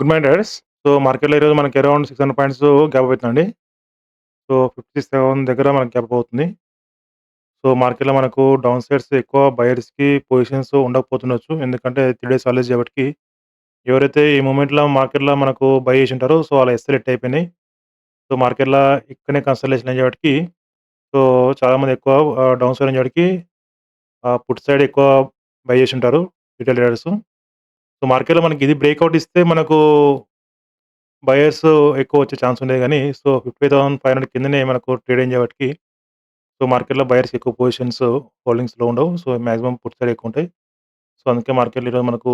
Good morning traders. So, మార్కెట్‌లో ఈరోజు మనకి అరౌండ్ 600 పాయింట్స్ గ్యాప్ అవుతుందండి. సో, 57 దగ్గర మనకి గ్యాప్ అవుతుంది. సో, మార్కెట్‌లో మనకు డౌన్ సైడ్స్ ఎక్కువ బయర్స్‌కి పొజిషన్స్ ఉండకపోతుండొచ్చు. ఎందుకంటే 3 డేస్ హాలిడేస్ కాబట్టి ఎవరైతే ఈ మూమెంట్‌లో మార్కెట్‌లో మనకు బై చేసుంటారో సో, వాళ్ళ ఎస్‌ఎల్ హిట్ అయిపోయినాయి. సో, మార్కెట్‌లో ఇక్కడనే కన్సల్టేషన్ అయ్యేవాటికి సో, చాలామంది ఎక్కువ డౌన్ సైడ్ అయ్యేవాడికి పుట్ సైడ్ ఎక్కువ బై చేసుంటారు రిటైల్ ట్రేడర్స్. సో, మార్కెట్‌లో మనకి ఇది బ్రేక్‌ఔట్ ఇస్తే మనకు బయర్స్ ఎక్కువొచ్చే ఛాన్స్ ఉండేది గానీ, సో 50,500 కిందనే మనకు ట్రేడ్ అయ్యే వాటికి, సో మార్కెట్‌లో బయర్స్ ఎక్కువ పొజిషన్స్ హోల్డింగ్స్‌లో ఉండవు. సో మాక్సిమం పుట్ సైడ్ ఎక్కువుంటాయి. సో అందుకే మార్కెట్‌లో ఈరోజు మనకు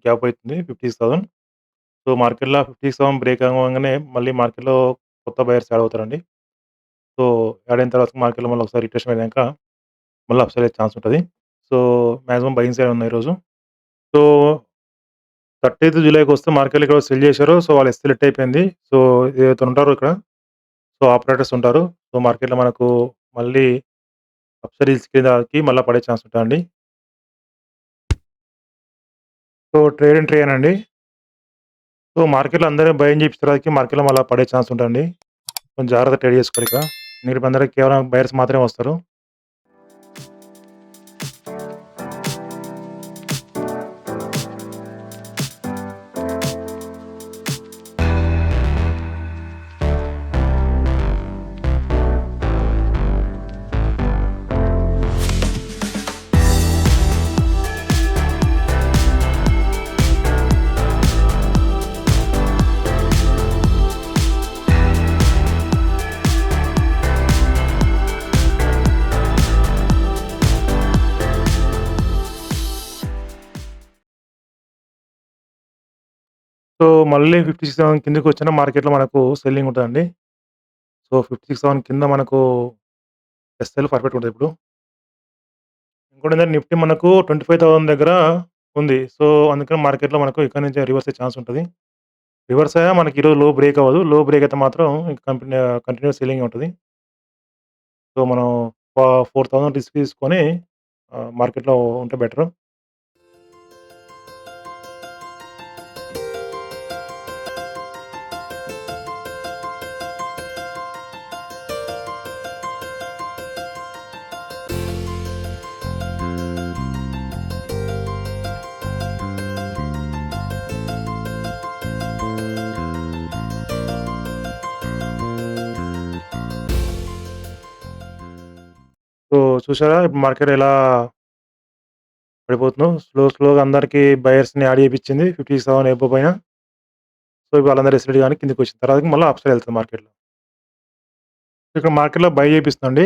గ్యాప్ అయితుంది 56,000. సో మార్కెట్‌లో 57 బ్రేక్ అవ్వంగానే మళ్ళీ మార్కెట్‌లో కొత్త బయర్స్ యాడ్ అవుతారండి. సో యాడ్ అయిన తర్వాత మార్కెట్‌లో మళ్ళీ ఒకసారి రిట్రేస్‌మెంట్ అయినాక మళ్ళీ అప్ సైడ్ అయ్యే ఛాన్స్ ఉంటది. సో మాక్సిమం బయింగ్ సైడ్ ఉన్నాయి ఈరోజు. సో 30థ్ జులైకొస్తే మార్కెట్‌లో ఇక్కడ సెల్ చేశారు. సో వాళ్ళు ఎస్‌ఎల్ హిట్ అయిపోయింది. సో ఏదైతే ఉంటారో ఇక్కడ సో, ఆపరేటర్స్ ఉంటారు. సో, మార్కెట్‌లో మనకు మళ్ళీ అప్‌సైడ్ హిల్స్ కిందకి మళ్ళా పడే ఛాన్స్ ఉంటదండి. సో, ట్రేడ్ ఎంట్రీ ఏనండి. సో, మార్కెట్‌లో అందరూ బయింగ్ చేపించిన తర్వాతకి మార్కెట్‌లో మళ్ళా పడే ఛాన్స్ ఉంటదండి. కొంచెం జాగ్రత్తగా ట్రేడ్ చేసుకోవాలిక. ఎందుకంటే అందరూ కేవలం బయర్స్ మాత్రమే వస్తారు. సో, మళ్ళీ 56,000 కిందకొచ్చినా మార్కెట్‌లో మనకు సెల్లింగ్ ఉంటదండి. సో, 56,000 కింద మనకు ఎస్‌ఎల్ పర్ఫెక్ట్‌గా ఉంటదిప్పుడు. ఇంకోటేంటంటే నిఫ్టీ మనకు 25,000 దగ్గర ఉంది. సో, అందుకని మార్కెట్‌లో మనకు ఇక్కడి నుంచే రివర్స్ అయ్యే ఛాన్స్ ఉంటది. రివర్స్ అయ్యా మనకి ఈరోజు లో బ్రేక్ అవ్వదు. లో బ్రేక్ అయితే మాత్రం ఇంక కంటిన్యూయస్ సెల్లింగే ఉంటది. సో, మనం 4,000 రిస్క్ తీసుకొని మార్కెట్‌లో ఉంటే బెటరు. సో, చూసారా ఇప్పుడు మార్కెట్ ఎలా పడిపోతుందో. స్లోగా అందరికి బయర్స్‌ని యాడ్ చేపిచ్చింది. 57 అబోవ్ పైన. సో, ఇప్పుడు వాళ్ళందరూ ఎస్‌ఎల్‌డి గాని కిందకొచ్చిన తర్వాతకి మళ్ళా అప్ సైడ్ ఎళ్తది మార్కెట్‌లో. ఇక్కడ మార్కెట్‌లో బై చేపిస్తుందండి.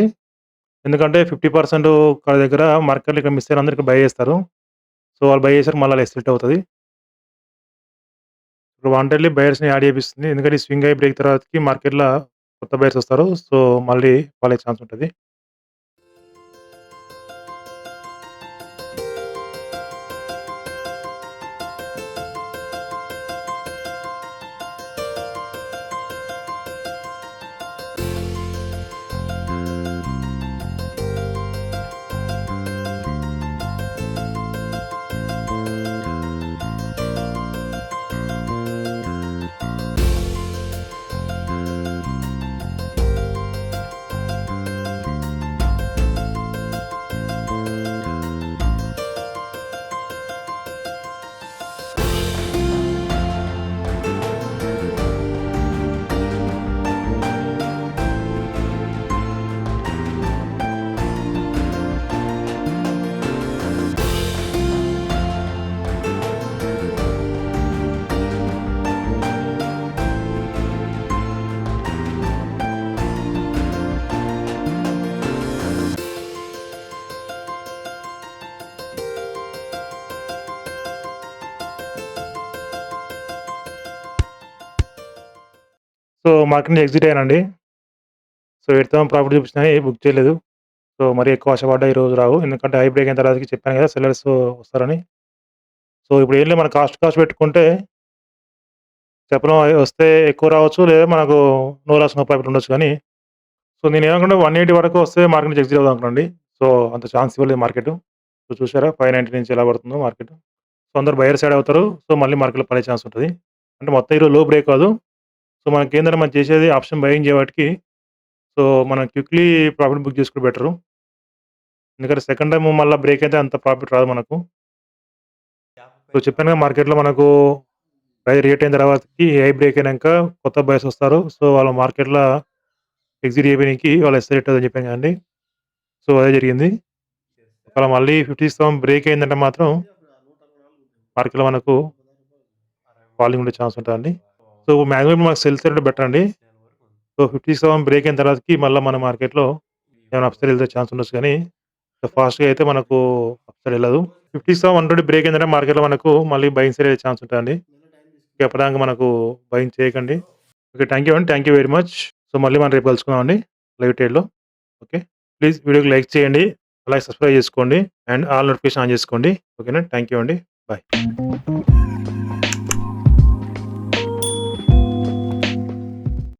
ఎందుకంటే 50% కాడ దగ్గర మార్కెట్‌లో ఇక్కడ మిస్ అయిన అందరూ ఇక్కడ బై చేస్తారు. సో, వాళ్ళు బై చేసాక మళ్ళా ఎస్‌ఎల్‌టి అవుతది. ఇప్పుడు వాంటెడ్లీ బయర్స్‌ని యాడ్ చేపిస్తుంది. ఎందుకంటే ఈ స్వింగ్ హై బ్రేక్ తర్వాతకి మార్కెట్‌ల కొత్త బయర్స్ వస్తారు. సో, మళ్ళీ ఫాల్ అయ్యే ఛాన్స్ ఉంటది. సో, మార్కెట్ నుంచి ఎగ్జిట్ అయ్యానండి. సో, 8,000 ప్రాఫిట్ చూపించినాయి బుక్ చేయలేదు. సో, మరీ ఎక్కువ ఆశపడ్డా ఈరోజు రావు. ఎందుకంటే హై బ్రేక్ అయిన తర్వాతకి చెప్పాను కదా! సెల్లర్స్ వస్తారని. సో, ఇప్పుడు ఏం లేదు మన కాస్ట్ పెట్టుకుంటే చెప్పలేం అయి వస్తే ఎక్కువ రావచ్చు. లేదా మనకు నో లాస్ నో ప్రాఫిట్ ఉండొచ్చు గానీ, సో, నేనేమనుకున్నా 180 వరకు వస్తే మార్కెట్ నుంచి ఎగ్జిట్ అవుదాం అనుకున్నానండి. సో, అంత ఛాన్స్ ఇవ్వలేదు మార్కెటు. సో, చూసారా 590 నుంచి ఎలా పడుతుందో మార్కెటు. సో, అందరూ బయర్ సైడ్ అవుతారు. సో, మళ్ళీ మార్కెట్‌లో పడే ఛాన్స్ ఉంటది. అంటే మొత్తం ఈరోజు లో బ్రేక్ కాదు. సో, మనకేందంటే మనం చేసేది ఆప్షన్ బయింగ్ చేయబట్టికి సో, మనం క్విక్‌లీ ప్రాఫిట్ బుక్ చేసుకుంటే బెటరు. ఎందుకంటే సెకండ్ టైమ్ మళ్ళా బ్రేక్ అయితే అంత ప్రాఫిట్ రాదు మనకు. సో, చెప్పాను కదా మార్కెట్‌లో మనకు రేట్ అయిన తర్వాతకి ఏఐ బ్రేక్ అయినంక కొత్త బయర్స్ వస్తారు. సో, వాళ్ళ మార్కెట్‌ల ఎగ్జిట్ చేయనీకి వాళ్ళ ఎస్సై రేట్ అని చెప్పాను కదండీ. సో, అదే జరిగింది. ఒకవేళ మళ్ళీ 50 బ్రేక్ అయిందంటే మాత్రం మార్కెట్‌లో మనకు ఫాలింగ్ ఉండే ఛాన్స్ ఉంటదండి. సో, మాక్సిమం మనకు సెల్ సైడ్ బెటర్ అండి. సో, 57 బ్రేక్ అయిన తర్వాతకి మళ్ళా మన మార్కెట్‌లో ఏమైనా అప్ సైడ్ ఎళ్ళే ఛాన్స్ ఉండొచ్చు గానీ, ఫాస్ట్‌గా అయితే మనకు అప్ సైడ్ ఎళ్ళదు. 57, 120 బ్రేక్ అయిందంటే మార్కెట్‌లో మనకు మళ్ళీ బయింగ్ సైడ్ అయ్యే ఛాన్స్ ఉంటదండి. అప్పటిదాకా మనకు బయింగ్ చేయకండి. ఓకే. థాంక్ యూ అండి. Thank you very much. So, మళ్ళీ మనం రేపు కలుసుకుందామండి లైవ్ ట్రేడ్‌లో. ఓకే. ప్లీజ్ వీడియోకి లైక్ చేయండి. అలాగే సబ్స్క్రైబ్ చేసుకోండి. అండ్ ఆల్ నోటిఫికేషన్ ఆన్ చేసుకోండి. ఓకేనా? థాంక్ యూ అండి. బాయ్.